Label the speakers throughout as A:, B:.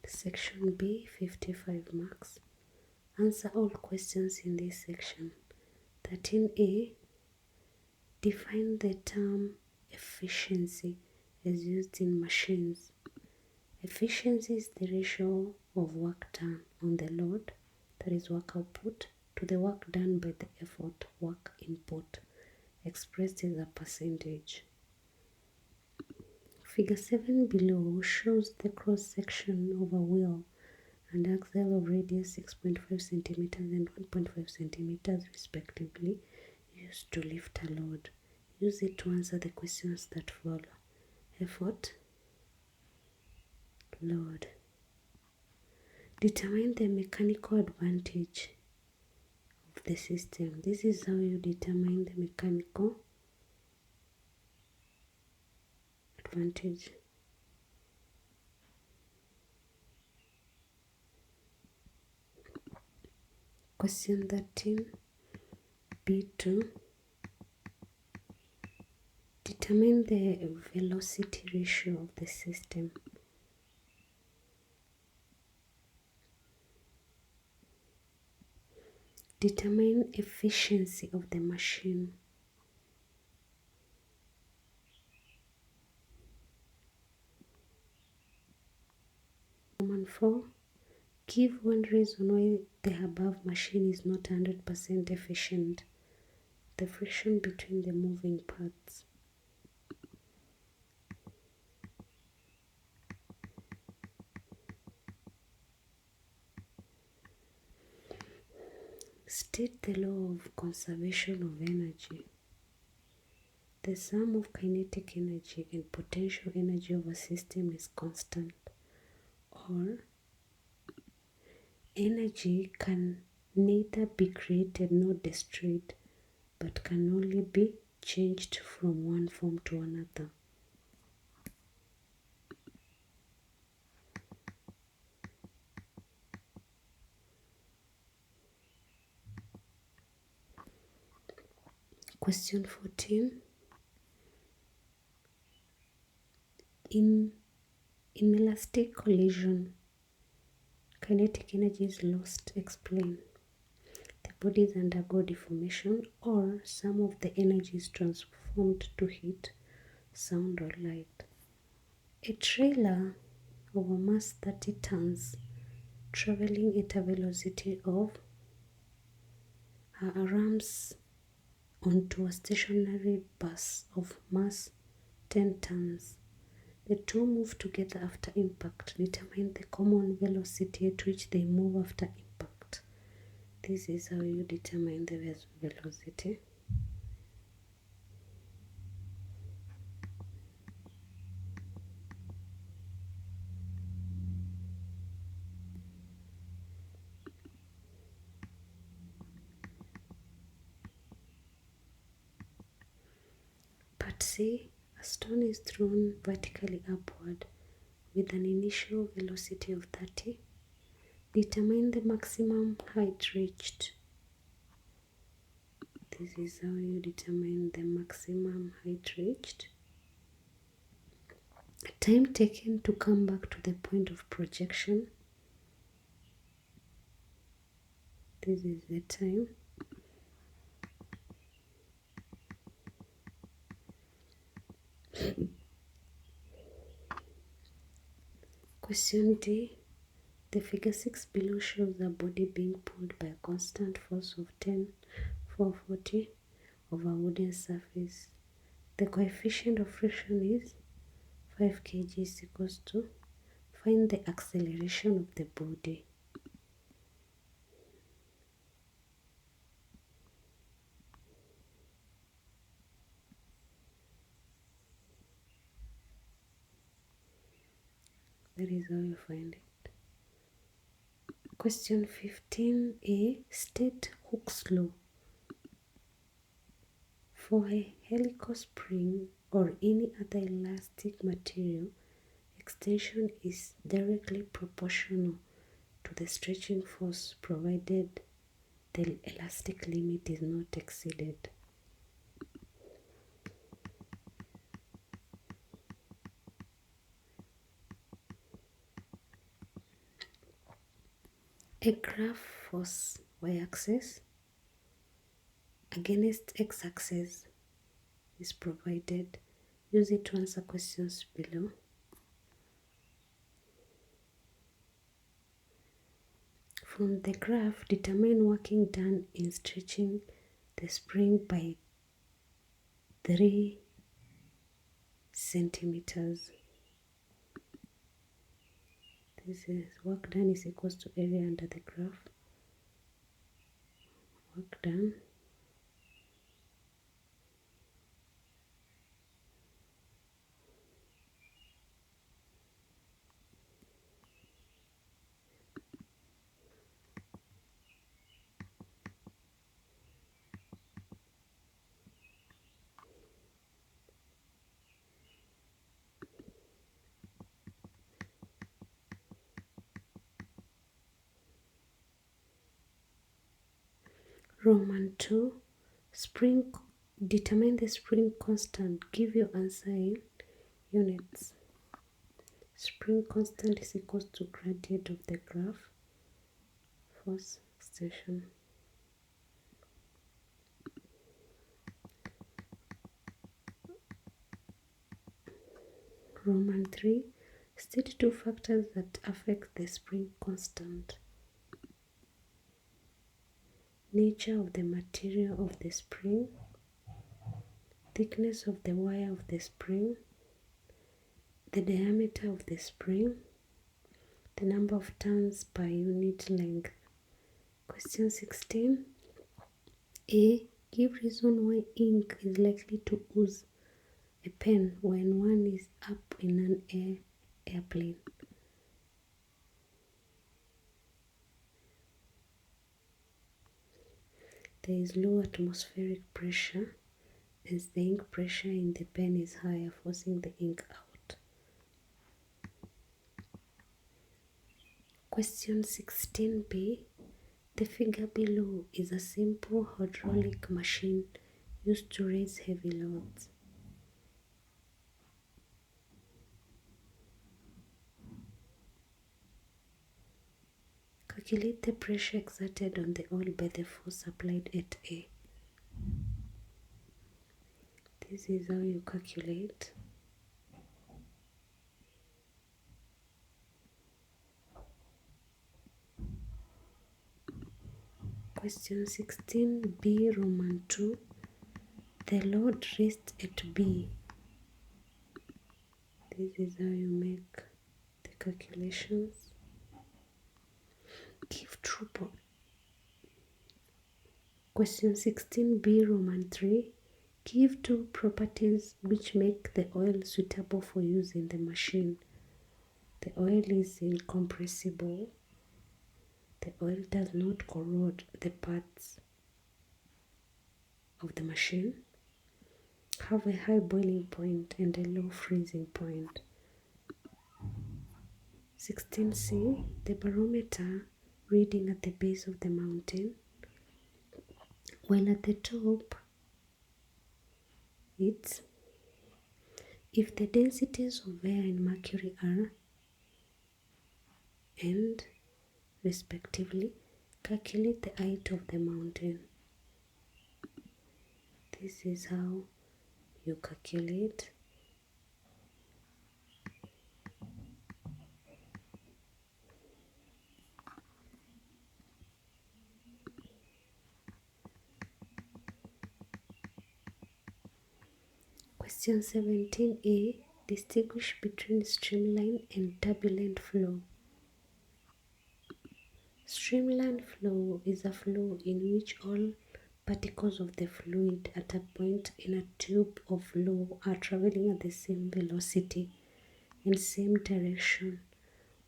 A: Section B, 55 marks. Answer all questions in this section. 13A, define the term efficiency as used in machines. Efficiency is the ratio of work done on the load, that is work output, to the work done by the effort, work input, expressed as a percentage. Figure 7 below shows the cross-section of a wheel and axle of radius 6.5 centimeters and 1.5 centimeters respectively, used to lift a load. Use it to answer the questions that follow. Effort, load. Determine the mechanical advantage of the system. This is how you determine the mechanical advantage. Question 13, B2. Determine the velocity ratio of the system. Determine efficiency of the machine. Roman 4. Give one reason why the above machine is not 100% efficient. The friction between the moving parts. State the law of conservation of energy. The sum of kinetic energy and potential energy of a system is constant, or energy can neither be created nor destroyed, but can only be changed from one form to another. Question 14. In inelastic collision, kinetic energy is lost. Explain. The bodies undergo deformation, or some of the energy is transformed to heat, sound, or light. A trailer of a mass 30 tons traveling at a velocity of rams onto a stationary bus of mass 10 tons. The two move together after impact. Determine the common velocity at which they move after impact. This is how you determine the velocity. Part C. A stone is thrown vertically upward with an initial velocity of 30. Determine the maximum height reached. This is how you determine the maximum height reached. Time taken to come back to the point of projection. This is the time. Question D. The figure 6 below shows a body being pulled by a constant force of 10,440 over a wooden surface. The coefficient of friction is 5 kg is equals to. Find the acceleration of the body. That is how you find it. Question 15a. State Hooke's law. For a helical spring or any other elastic material, extension is directly proportional to the stretching force, provided the elastic limit is not exceeded. A graph force y-axis against x-axis is provided. Use it to answer questions below. From the graph, determine working done in stretching the spring by 3 centimeters. This is work done is equals to area under the graph. Work done. Roman 2, spring, determine the spring constant. Give your answer in units. Spring constant is equals to gradient of the graph, force extension. Roman 3, state 2 factors that affect the spring constant. Nature of the material of the spring, thickness of the wire of the spring, the diameter of the spring, the number of turns per unit length. Question 16. A. Give reason why ink is likely to ooze a pen when one is up in an airplane. There is low atmospheric pressure as the ink pressure in the pen is higher, forcing the ink out. Question 16b. The figure below is a simple hydraulic machine used to raise heavy loads. Calculate the pressure exerted on the oil by the force applied at A. This is how you calculate. Question 16b, Roman 2. The load raised at B. This is how you make the calculations. Give true. Question 16b, Roman 3. Give two properties which make the oil suitable for use in the machine. The oil is incompressible. The oil does not corrode the parts of the machine. Have a high boiling point and a low freezing point. 16c. The barometer reading at the base of the mountain, while at the top it's if the densities of air and mercury are and respectively, calculate the height of the mountain. This is how you calculate. Question 17a. Distinguish between streamline and turbulent flow. Streamline flow is a flow in which all particles of the fluid at a point in a tube of flow are traveling at the same velocity and same direction,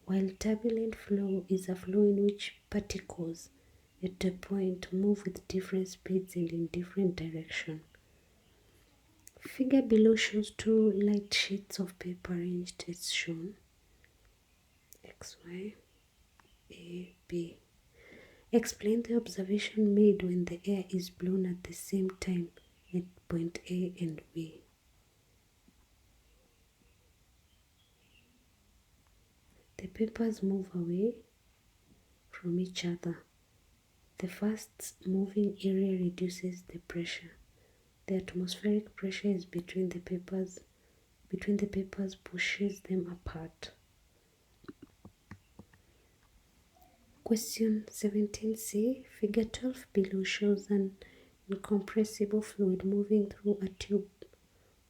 A: while turbulent flow is a flow in which particles at a point move with different speeds and in different direction. Figure below shows two light sheets of paper arranged as shown. X, Y, A, B. Explain the observation made when the air is blown at the same time at point A and B. The papers move away from each other. The fast moving area reduces the pressure. The atmospheric pressure is between the papers pushes them apart. Question 17c. Figure 12 below shows an incompressible fluid moving through a tube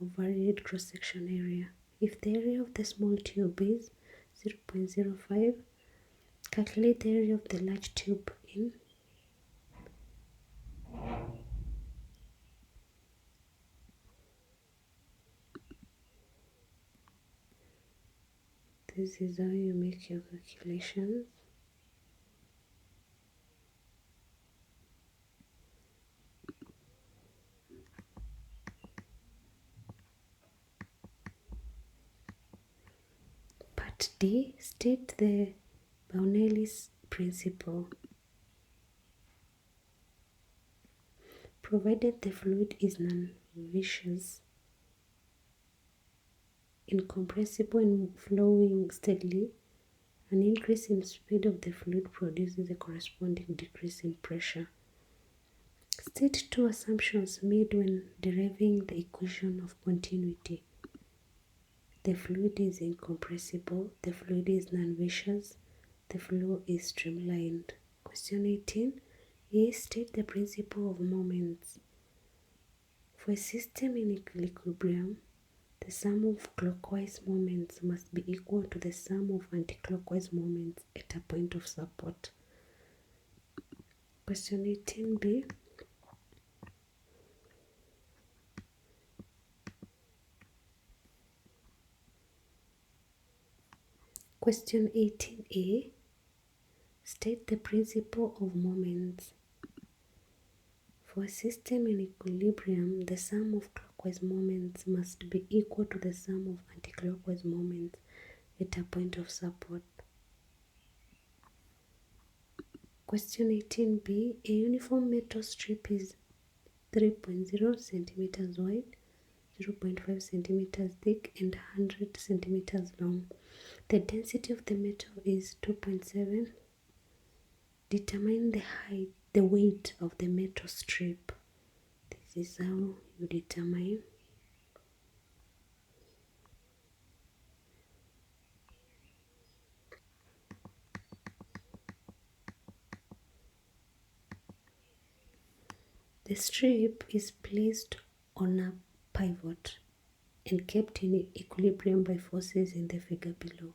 A: of varied cross-section area. If the area of the small tube is 0.05, calculate the area of the large tube in This is how you make your calculations. Part D, state the Bernoulli's principle. Provided the fluid is non-viscous, incompressible and flowing steadily, an increase in speed of the fluid produces a corresponding decrease in pressure. State two assumptions made when deriving the equation of continuity. The fluid is incompressible, the fluid is non-viscous, the flow is streamlined. Question 18. A. State the principle of moments. For a system in equilibrium, the sum of clockwise moments must be equal to the sum of anticlockwise moments at a point of support. Question 18b. Question 18a. State the principle of moments. For a system in equilibrium, the sum of clockwise moments must be equal to the sum of anticlockwise moments at a point of support. Question 18b. A uniform metal strip is 3.0 centimeters wide, 0.5 centimeters thick, and 100 centimeters long. The density of the metal is 2.7. Determine the weight of the metal strip. This is how you determine. The strip is placed on a pivot and kept in equilibrium by forces in the figure below.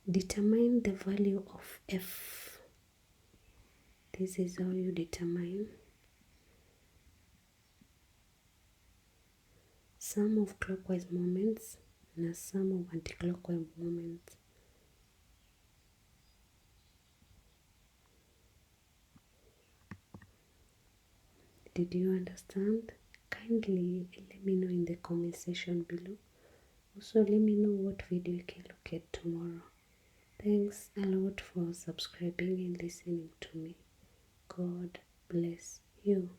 A: Determine the value of F. This is how you determine sum of clockwise moments and a sum of anticlockwise moments. Did you understand? Kindly let me know in the comment section below. Also let me know what video you can look at tomorrow. Thanks a lot for subscribing and listening to me. God bless you.